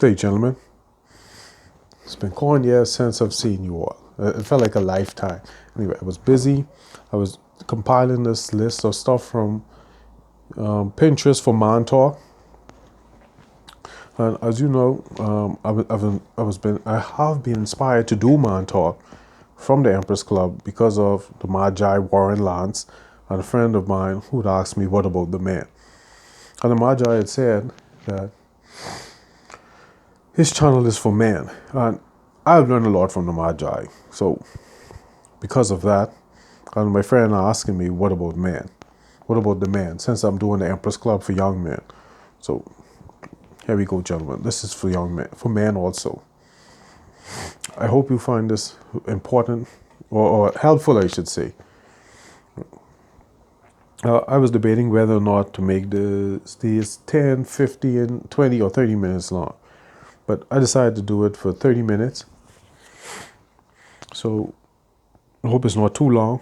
Hey, gentlemen. It's been quite years since I've seen you all. It felt like a lifetime. Anyway, I was busy. I was compiling this list of stuff from Pinterest for Man Talk. And as you know, I have been inspired to do Man Talk from the Empress Club because of the Magi Warren Lance and a friend of mine who'd asked me, what about the man? And the Magi had said that his channel is for men. And I've learned a lot from the Magi. So because of that, and my friend asking me, what about men? What about the man? Since I'm doing the Empress Club for young men. So here we go, gentlemen. This is for young men, for men also. I hope you find this important or helpful, I should say. I was debating whether or not to make these 10, 15, 20, or 30 minutes long. But I decided to do it for 30 minutes. So I hope it's not too long.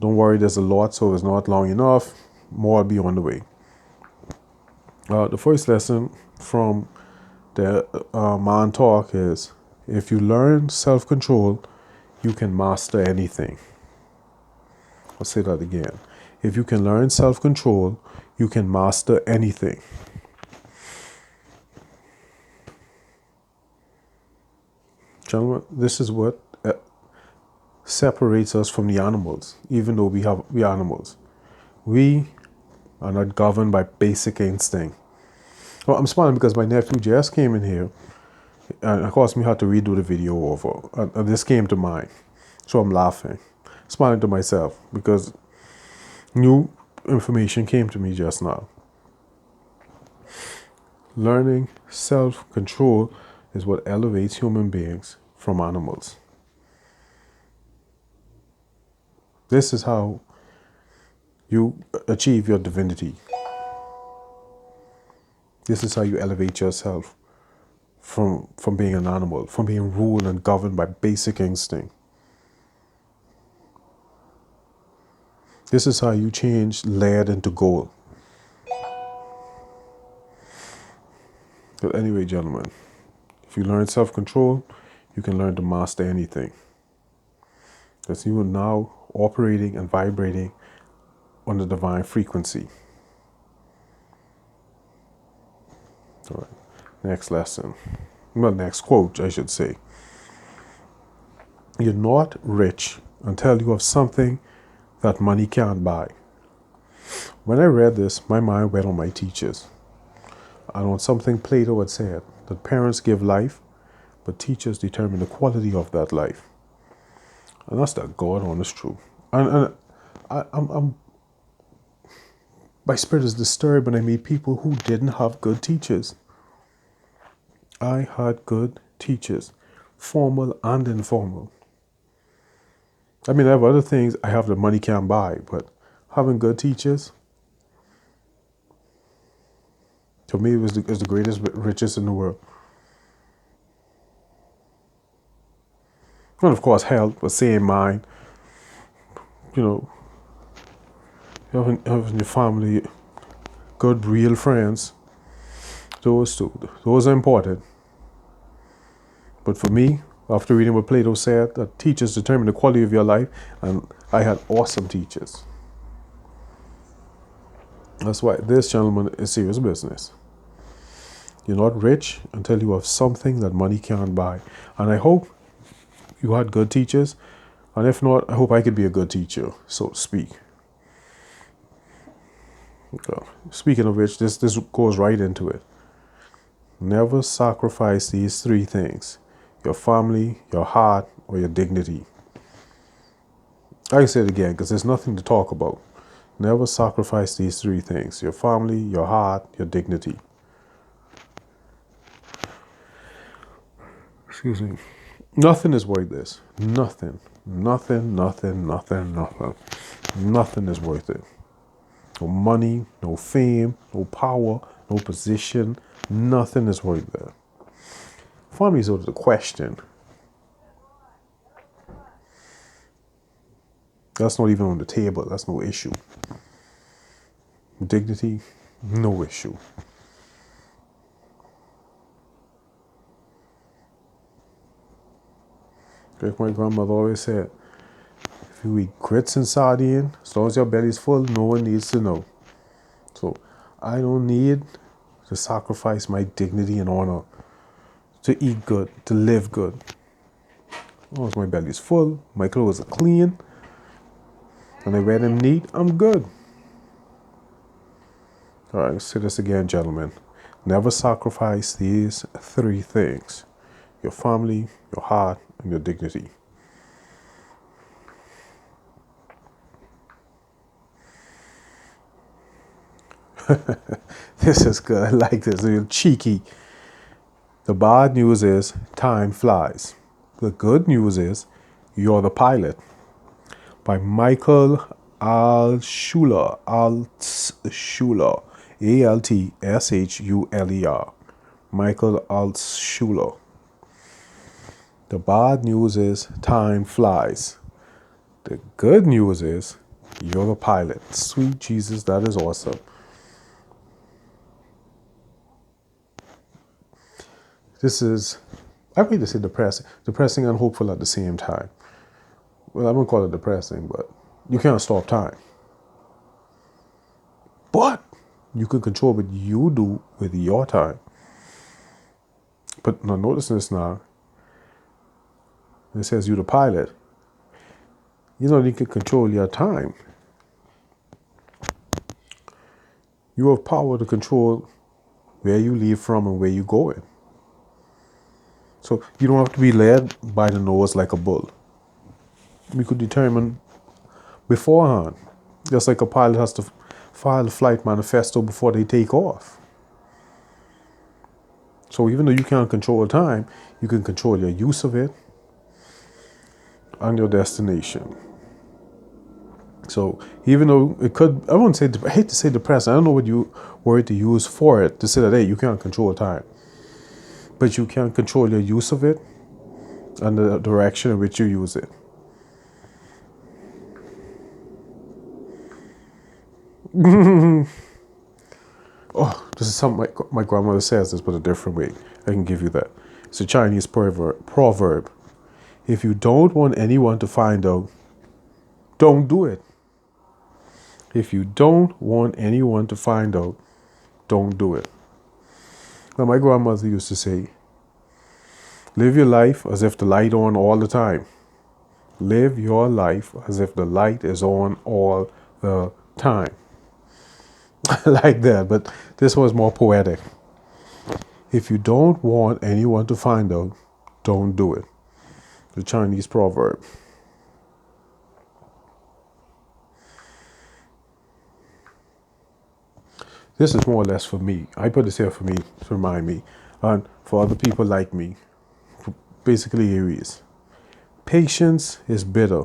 Don't worry, there's a lot, so it's not long enough. More will be on the way. The first lesson from the Man Talk is, if you learn self-control, you can master anything. I'll say that again. If you can learn self-control, you can master anything. Gentlemen, this is what separates us from the animals, even though we animals. We are not governed by basic instinct. Well, I'm smiling because my nephew just came in here, and of course, me had to redo the video over, and this came to mind. So I'm laughing, smiling to myself because new information came to me just now. Learning self-control is what elevates human beings from animals. This is how you achieve your divinity. This is how you elevate yourself from being an animal, from being ruled and governed by basic instinct. This is how you change lead into gold. But anyway, gentlemen, if you learn self-control, you can learn to master anything. Because you are now operating and vibrating on the divine frequency. All right. Next lesson. Well, next quote, I should say. You're not rich until you have something that money can't buy. When I read this, my mind went on my teachers. And on something Plato had said, that parents give life, but teachers determine the quality of that life. And that's the God honest truth. And my spirit is disturbed when I meet people who didn't have good teachers. I had good teachers, formal and informal. I mean, I have other things I have that money can't buy, but having good teachers, to me, is the greatest riches in the world. And of course, health, a sane mind, you know, having your family, good, real friends, those two, those are important. But for me, after reading what Plato said, that teachers determine the quality of your life, and I had awesome teachers. That's why this, gentleman, is serious business. You're not rich until you have something that money can't buy. And I hope you had good teachers. And if not, I hope I could be a good teacher, so to speak. Speaking of which, this goes right into it. Never sacrifice these three things: your family, your heart, or your dignity. I say it again because there's nothing to talk about. Never sacrifice these three things: your family, your heart, your dignity. Excuse me. Nothing is worth this. Nothing. Nothing, nothing, nothing, nothing. Nothing is worth it. No money, no fame, no power, no position. Nothing is worth that. Family is out of the question. That's not even on the table. That's no issue. Dignity, no issue. Like my grandmother always said, if you eat grits and sardine, as long as your belly's full, no one needs to know. So I don't need to sacrifice my dignity and honor to eat good, to live good. As long as my belly's full, my clothes are clean, and I wear them neat, I'm good. All right, let's say this again, gentlemen. Never sacrifice these three things: your family, your heart, and your dignity. This is good. I like this. You're cheeky. The bad news is time flies. The good news is you're the pilot. By Michael Altshuler. Altshuler. Altshuler. Michael Altshuler. The bad news is time flies. The good news is you're the pilot. Sweet Jesus, that is awesome. This is, I mean to say depressing and hopeful at the same time. Well, I won't call it depressing, but you can't stop time. But you can control what you do with your time. But now notice this now. It says you're the pilot. You know you can control your time. You have power to control where you leave from and where you're going. So you don't have to be led by the nose like a bull. You could determine beforehand. Just like a pilot has to file a flight manifesto before they take off. So even though you can't control time, you can control your use of it and your destination. So even though it could, I wouldn't say, I hate to say depressing. I don't know what word to use for it to say that, hey, you can't control time. But you can control your use of it and the direction in which you use it. Oh, this is something my grandmother says this, but a different way. I can give you that. It's a Chinese proverb. If you don't want anyone to find out, don't do it. If you don't want anyone to find out, don't do it. Now, my grandmother used to say, live your life as if the light on all the time. Live your life as if the light is on all the time. Like that, but this was more poetic. If you don't want anyone to find out, don't do it. The Chinese proverb. This is more or less for me. I put this here for me to remind me, and for other people like me, basically Aries. Patience is bitter,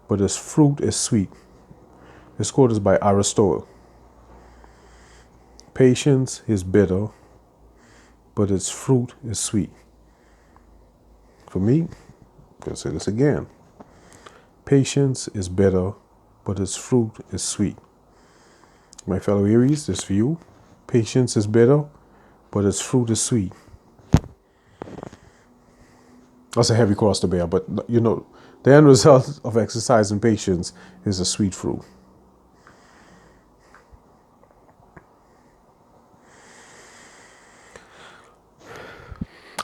but its fruit is sweet. This quote is by Aristotle. Patience is bitter, but its fruit is sweet. For me, I'm going to say this again. Patience is bitter, but its fruit is sweet. My fellow Aries, this for you. Patience is bitter, but its fruit is sweet. That's a heavy cross to bear, but you know, the end result of exercising patience is a sweet fruit.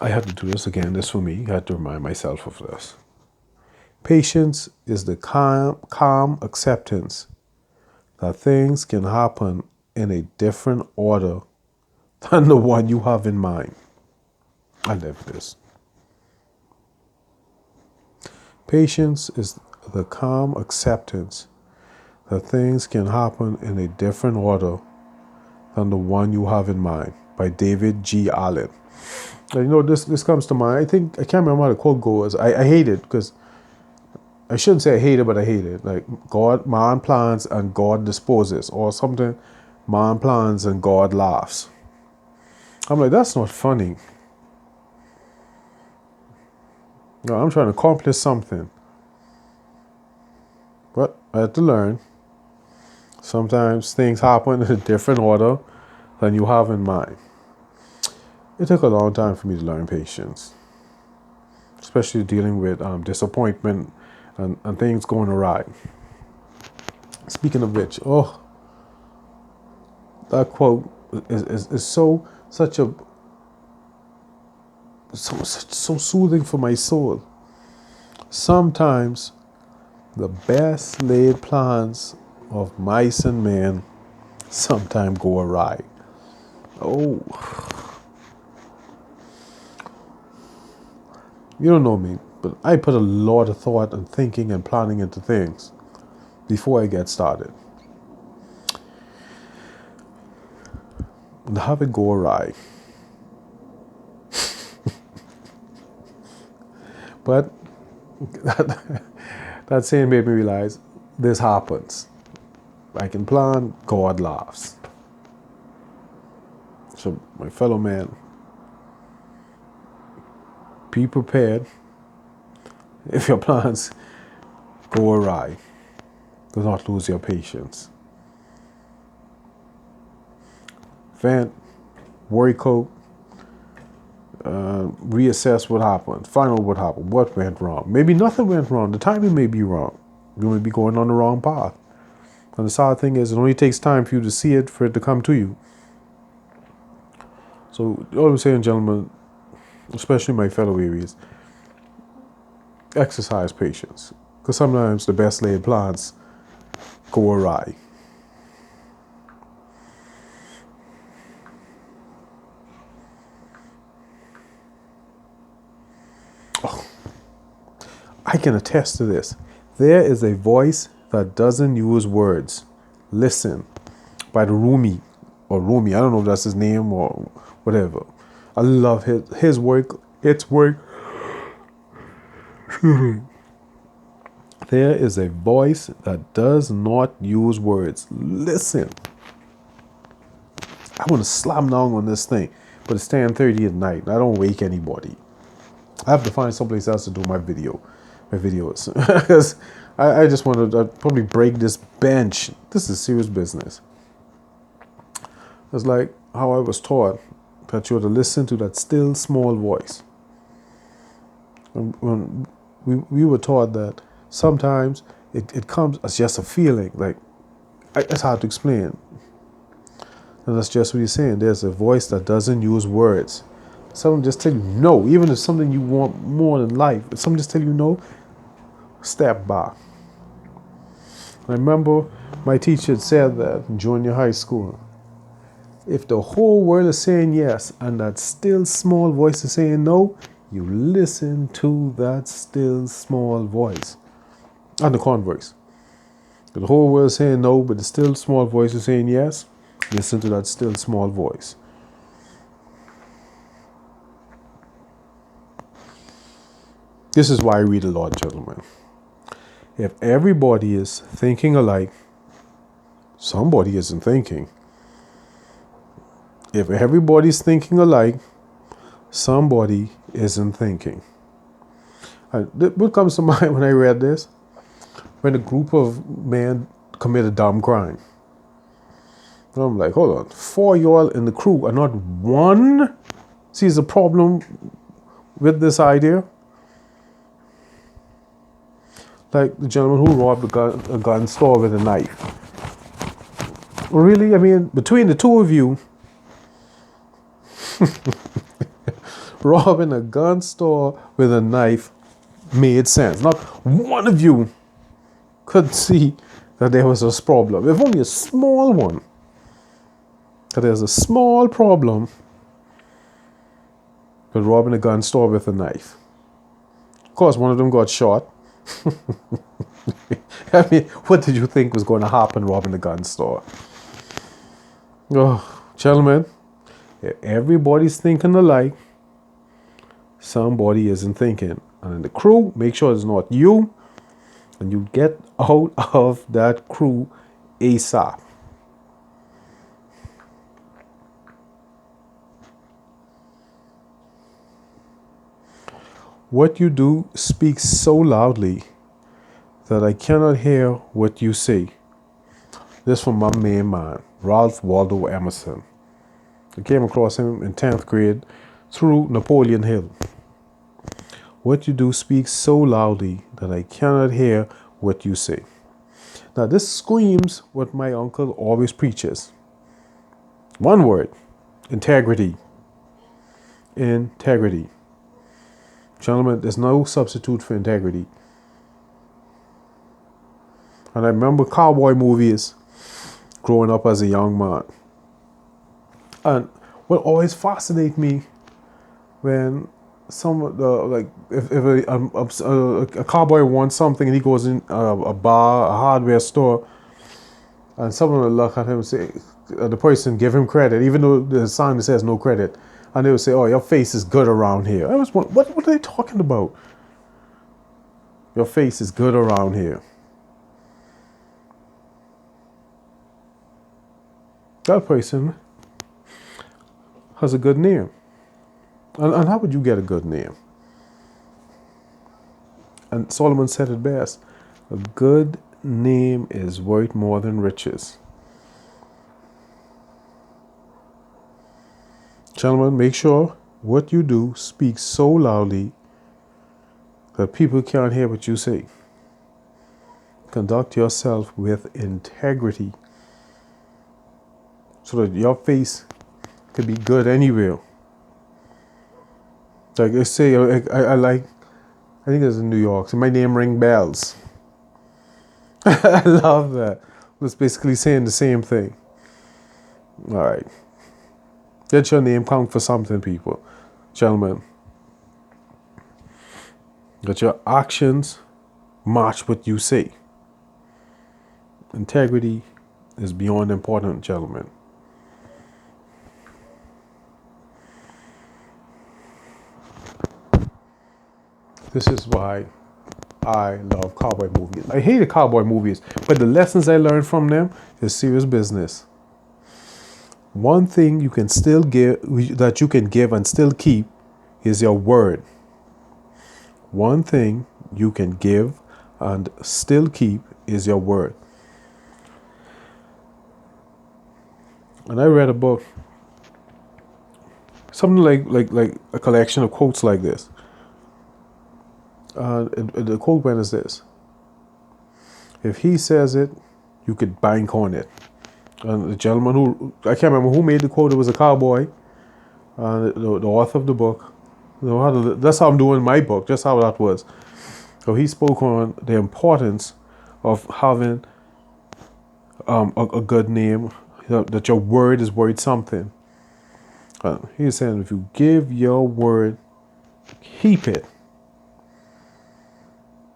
I had to do this again. This for me. I had to remind myself of this. Patience is the calm acceptance that things can happen in a different order than the one you have in mind. I love this. Patience is the calm acceptance that things can happen in a different order than the one you have in mind, by David G. Allen. And you know, this comes to mind. I can't remember how the quote goes. I hate it because I shouldn't say I hate it, but I hate it. Like, man plans and God disposes, or something. Man plans and God laughs. I'm like, that's not funny. No, I'm trying to accomplish something. But I had to learn. Sometimes things happen in a different order than you have in mind. It took a long time for me to learn patience. especially dealing with disappointment and things going awry. Speaking of which, oh, that quote is so soothing for my soul. Sometimes the best laid plans of mice and men sometimes go awry. Oh, you don't know me, but I put a lot of thought and thinking and planning into things before I get started. And have it go awry. But that saying made me realize this happens. I can plan, God laughs. So, my fellow man, be prepared if your plans go awry. Do not lose your patience. Vent, worry coat, reassess what happened, find out what happened, what went wrong. Maybe nothing went wrong. The timing may be wrong. You may be going on the wrong path. And the sad thing is, it only takes time for you to see it, for it to come to you. So, all I'm saying, gentlemen, especially my fellow Aries, exercise patience. Because sometimes the best laid plans go awry. Oh, I can attest to this. There is a voice that doesn't use words. Listen, by the Rumi, or Rumi, I don't know if that's his name or whatever. I love his work, its work. There is a voice that does not use words. Listen. I want to slam down on this thing, but it's 10:30 at night. And I don't wake anybody. I have to find someplace else to do my videos, because I just want to probably break this bench. This is serious business. It's like how I was taught that you ought to listen to that still small voice. When we were taught that sometimes it comes as just a feeling, like it's hard to explain. And that's just what he's saying. There's a voice that doesn't use words. Someone just tell you no, even if something you want more than life. If someone just tell you no, step back. I remember my teacher had said that in junior high school. If the whole world is saying yes and that still small voice is saying no, you listen to that still small voice. And the converse. If the whole world is saying no, but the still small voice is saying yes, listen to that still small voice. This is why I read a lot, gentlemen. If everybody is thinking alike, somebody isn't thinking. If everybody's thinking alike, somebody isn't thinking. What comes to mind when I read this? When a group of men commit a dumb crime. I'm like, hold on. 4 y'all in the crew are not one sees a problem with this idea. Like the gentleman who robbed a gun store with a knife. Really? I mean, between the two of you, robbing a gun store with a knife made sense. Not one of you could see that there was a problem. If only a small one. That there's a small problem with robbing a gun store with a knife. Of course, one of them got shot. I mean, what did you think was going to happen robbing the gun store? Oh, gentlemen, if everybody's thinking alike, somebody isn't thinking. And in the crew, make sure it's not you, and you get out of that crew ASAP. What you do speaks so loudly that I cannot hear what you say. This from my main man, Ralph Waldo Emerson. I came across him in 10th grade through Napoleon Hill. What you do speaks so loudly that I cannot hear what you say. Now, this screams what my uncle always preaches. One word: integrity. Integrity. Gentlemen, there's no substitute for integrity. And I remember cowboy movies growing up as a young man. And what always fascinates me when some of the, like, if a cowboy wants something and he goes in a bar, a hardware store, and someone will look at him and say, the person give him credit, even though the sign says no credit, and they will say, "Oh, your face is good around here." I was wondering, what are they talking about? Your face is good around here. That person has a good name. And how would you get a good name? And Solomon said it best: a good name is worth more than riches. Gentlemen, make sure what you do speaks so loudly that people can't hear what you say. Conduct yourself with integrity so that your face can be good anywhere. Like I say, I think it's in New York, so my name ring bells. I love that. It's basically saying the same thing. All right. Get your name count for something, people. Gentlemen. That your actions match what you say. Integrity is beyond important, gentlemen. This is why I love cowboy movies. I hated cowboy movies, but the lessons I learned from them is serious business. One thing you can still give, that you can give and still keep, is your word. One thing you can give and still keep is your word. And I read a book, something like a collection of quotes like this. The quote went as this: if he says it, you could bank on it. And the gentleman who, I can't remember who made the quote, it was a cowboy, and the author of the book, that's how I'm doing my book, just how that was. So he spoke on the importance of having a good name, that your word is worth something. He's saying if you give your word, keep it.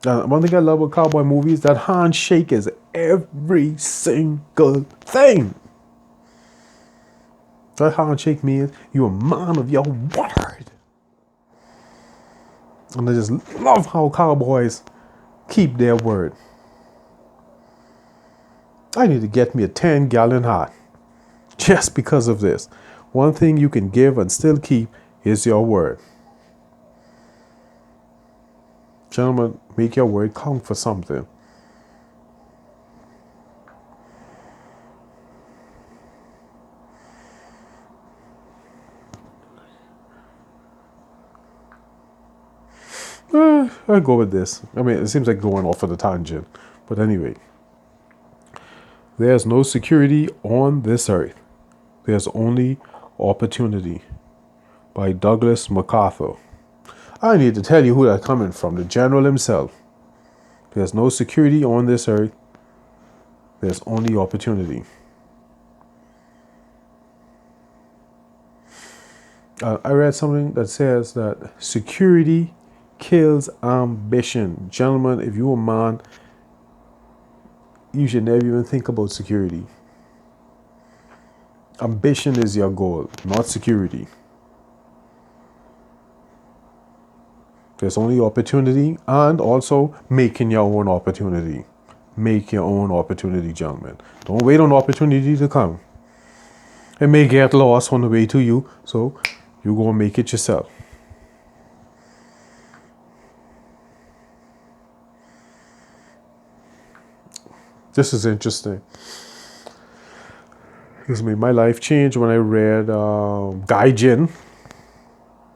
One thing I love about cowboy movies, that handshake is every single thing. That handshake means you're a man of your word. And I just love how cowboys keep their word. I need to get me a 10-gallon hat just because of this. One thing you can give and still keep is your word. Gentlemen, make your word count for something. I'll go with this. I mean, it seems like going off on a tangent. But anyway. There's no security on this earth. There's only opportunity. By Douglas MacArthur. I need to tell you who that's coming from. The general himself. There's no security on this earth. There's only opportunity. I read something that says that security kills ambition. Gentlemen, if you're a man, you should never even think about security. Ambition is your goal, not security. There's only opportunity, and also making your own opportunity. Make your own opportunity, gentlemen. Don't wait on opportunity to come. It may get lost on the way to you, so you go and make it yourself. This is interesting. This made my life change when I read Gaijin.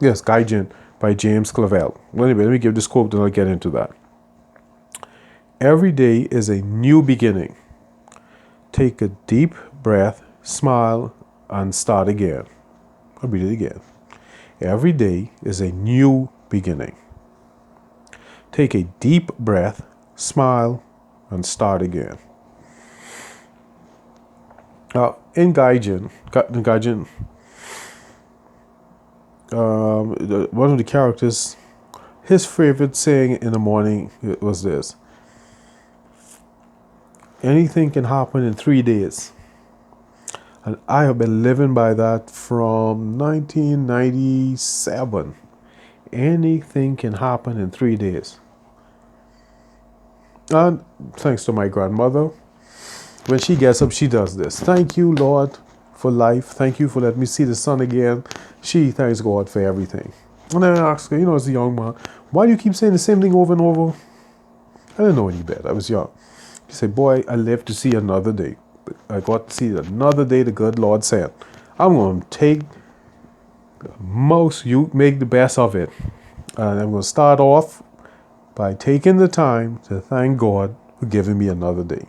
Yes, Gaijin by James Clavell. Anyway, let me give this quote and I'll get into that. Every day is a new beginning. Take a deep breath, smile, and start again. I'll read it again. Every day is a new beginning. Take a deep breath, smile, and start again. In Gaijin, one of the characters, his favorite saying in the morning was this: anything can happen in 3 days. And I have been living by that from 1997. Anything can happen in 3 days. And thanks to my grandmother, when she gets up, she does this. Thank you, Lord, for life. Thank you for letting me see the sun again. She thanks God for everything. And I asked her, as a young man, why do you keep saying the same thing over and over? I didn't know any better. I was young. She said, boy, I live to see another day. I got to see another day the good Lord said. I'm going to take you make the best of it. And I'm going to start off by taking the time to thank God for giving me another day.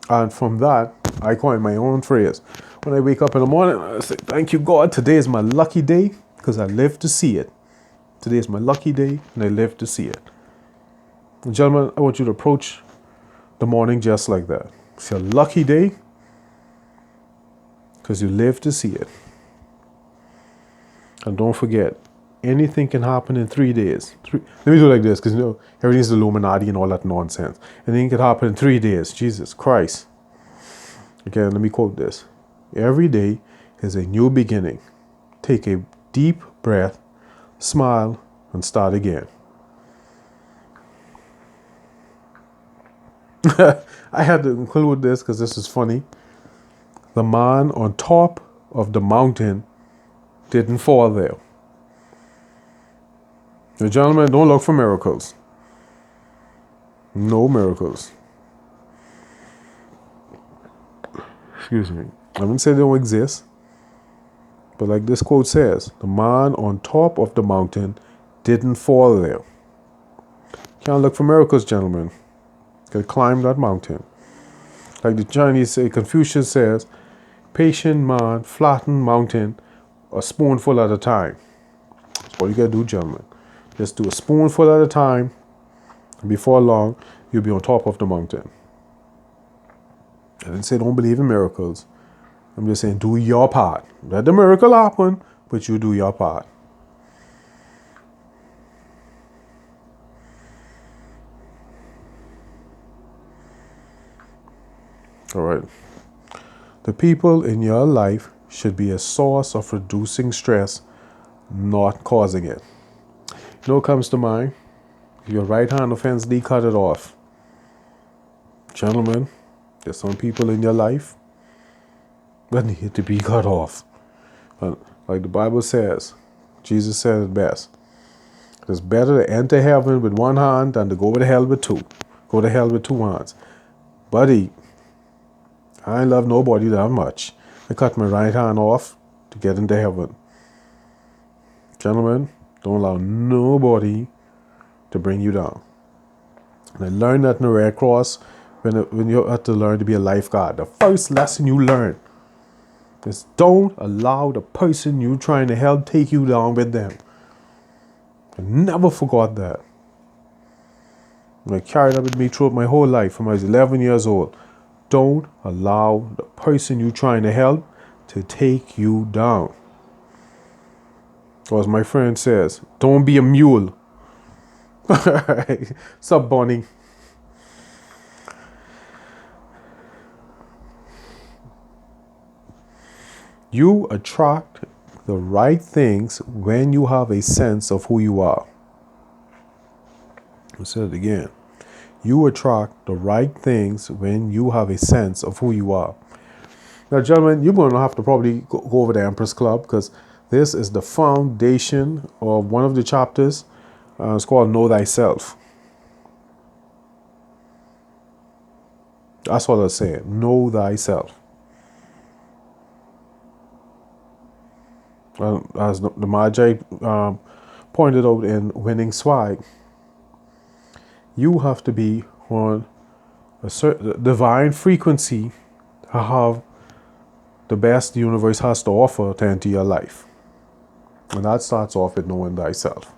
And from that, I coined my own phrase. When I wake up in the morning, I say, thank you, God. Today is my lucky day because I live to see it. Today is my lucky day and I live to see it. And gentlemen, I want you to approach the morning just like that. It's your lucky day because you live to see it. And don't forget, anything can happen in 3 days. Let me do it like this, because everything's Illuminati and all that nonsense. Anything can happen in 3 days. Jesus Christ. Again, let me quote this. Every day is a new beginning. Take a deep breath, smile, and start again. I had to include this because this is funny. The man on top of the mountain didn't fall there. Now, gentlemen, don't look for miracles. No miracles. Excuse me. I wouldn't say they don't exist. But like this quote says, the man on top of the mountain didn't fall there. Can't look for miracles, gentlemen. Gotta climb that mountain. Like the Chinese say, Confucius says, patient man flatten mountain a spoonful at a time. That's all you gotta do, gentlemen. Just do a spoonful at a time. And before long, you'll be on top of the mountain. I didn't say don't believe in miracles. I'm just saying do your part. Let the miracle happen, but you do your part. All right. The people in your life should be a source of reducing stress, not causing it. You know what comes to mind? If your right hand offends thee, cut it off. Gentlemen, there's some people in your life that need to be cut off. And like the Bible says, Jesus said it best. It's better to enter heaven with one hand than to go to hell with two. Go to hell with two hands. Buddy, I ain't love nobody that much. I cut my right hand off to get into heaven. Gentlemen, don't allow nobody to bring you down. And I learned that in the Red Cross when you have to learn to be a lifeguard. The first lesson you learn is don't allow the person you're trying to help take you down with them. I never forgot that. And I carried that with me throughout my whole life from when I was 11 years old. Don't allow the person you're trying to help to take you down. Or as my friend says, don't be a mule. What's up, Bonnie? You attract the right things when you have a sense of who you are. I'll say it again. You attract the right things when you have a sense of who you are. Now, gentlemen, you're going to have to probably go over the Empress Club because this is the foundation of one of the chapters. It's called Know Thyself. That's what I say. Know Thyself. As the Magi pointed out in Winning Swag, you have to be on a certain divine frequency to have the best the universe has to offer to enter your life. And that starts off with knowing thyself.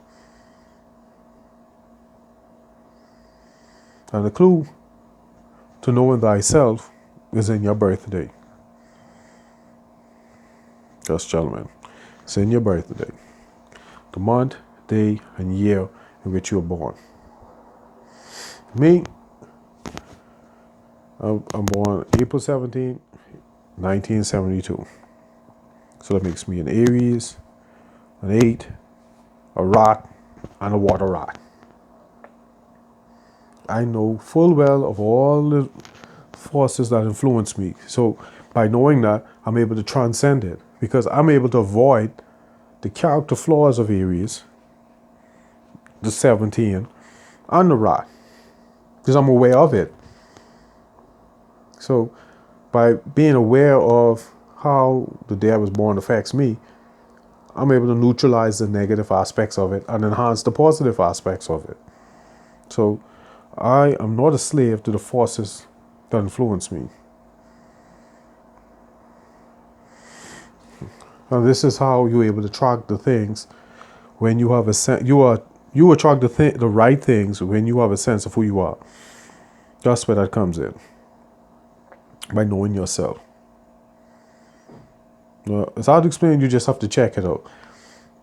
And the clue to knowing thyself is in your birthday. Yes, gentlemen. It's in your birthday. The month, day, and year in which you were born. Me, I'm born April 17, 1972. So that makes me an Aries, an 8, a rock, and a water rock. I know full well of all the forces that influence me. So by knowing that, I'm able to transcend it because I'm able to avoid the character flaws of Aries, the 17, and the rock because I'm aware of it. So by being aware of how the day I was born affects me, I'm able to neutralize the negative aspects of it and enhance the positive aspects of it. So I am not a slave to the forces that influence me. And this is how you're able to track the things when you have a sense. You attract the right things when you have a sense of who you are. That's where that comes in. By knowing yourself. It's hard to explain. You just have to check it out.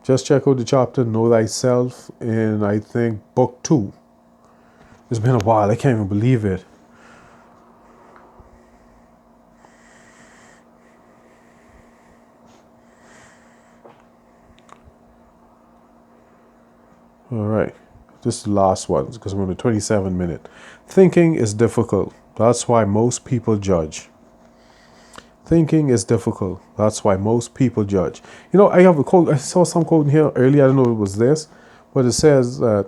Just check out the chapter Know Thyself in, I think, book 2. It's been a while. I can't even believe it. All right. This is the last one because I'm on the 27 minute. Thinking is difficult. That's why most people judge. Thinking is difficult. That's why most people judge. You know, I have a quote. I saw some quote in here earlier. I don't know if it was this, but it says that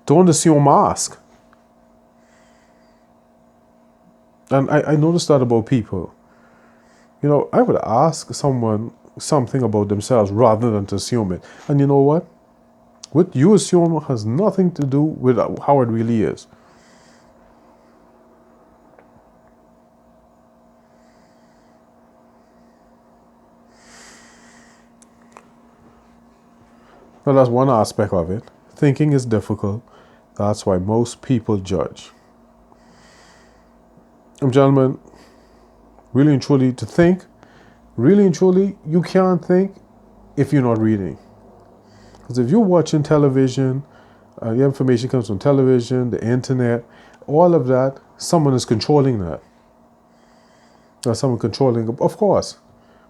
don't assume, ask. And I noticed that about people. You know, I would ask someone something about themselves rather than to assume it. And you know what? What you assume has nothing to do with how it really is. Well, that's one aspect of it. Thinking is difficult. That's why most people judge. Gentlemen, really and truly, to think, really and truly, you can't think if you're not reading. Because if you're watching television, the information comes from television, the internet, all of that, someone is controlling that. There's someone controlling, of course.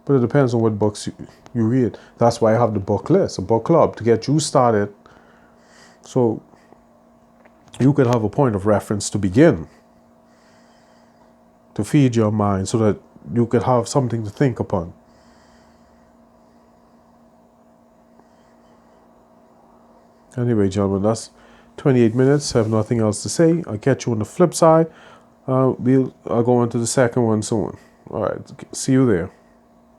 But it depends on what books you read. That's why I have the book list, a book club, to get you started. So you could have a point of reference to begin. To feed your mind so that you could have something to think upon. Anyway, gentlemen, that's 28 minutes. I have nothing else to say. I'll catch you on the flip side. I'll go into the second one soon. All right. See you there.